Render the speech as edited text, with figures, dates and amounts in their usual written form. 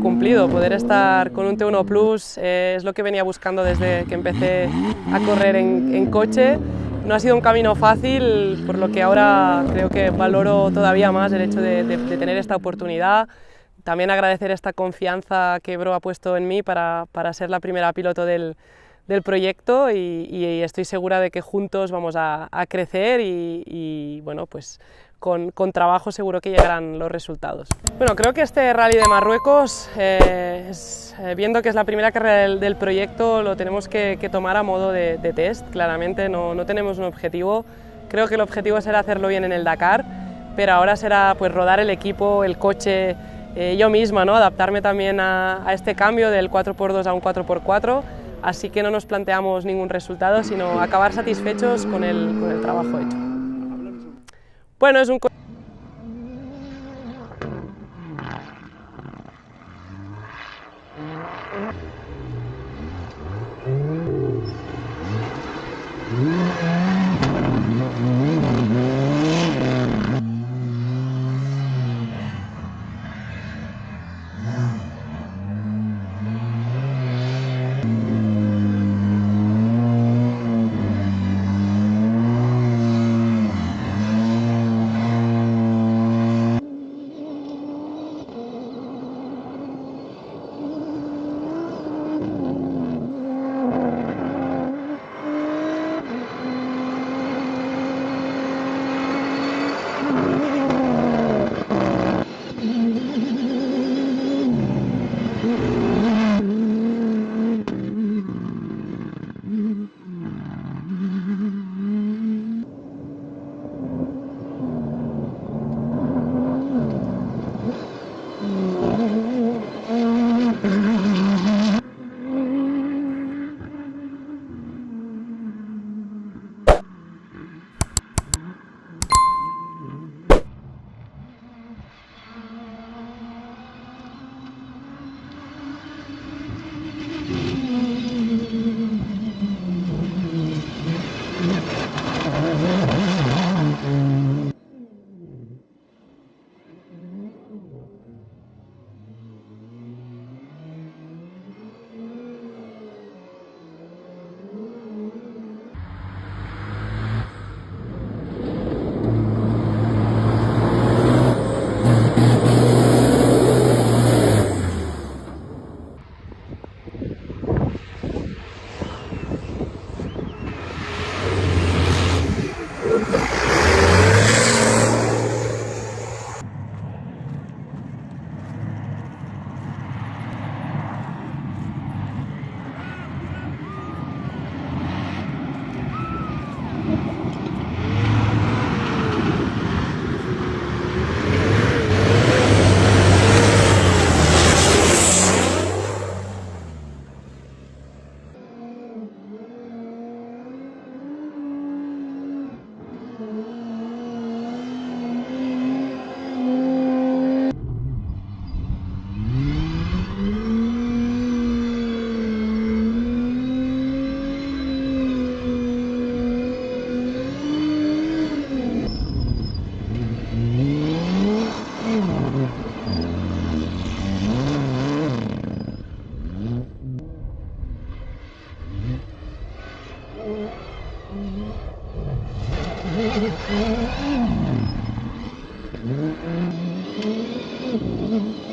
Cumplido, poder estar con un T1 Plus es lo que venía buscando desde que empecé a correr en coche. No ha sido un camino fácil, por lo que ahora creo que valoro todavía más el hecho de tener esta oportunidad. También agradecer esta confianza que Bro ha puesto en mí para ser la primera piloto del proyecto y estoy segura de que juntos vamos a crecer y bueno, pues con trabajo seguro que llegarán los resultados. Bueno, creo que este Rally de Marruecos, viendo que es la primera carrera del proyecto, lo tenemos que tomar a modo de test, claramente, no tenemos un objetivo. Creo que el objetivo será hacerlo bien en el Dakar, pero ahora será pues rodar el equipo, el coche, yo misma, ¿no? Adaptarme también a este cambio del 4x2 a un 4x4, así que no nos planteamos ningún resultado, sino acabar satisfechos con el trabajo hecho. Bueno, es un Adiós.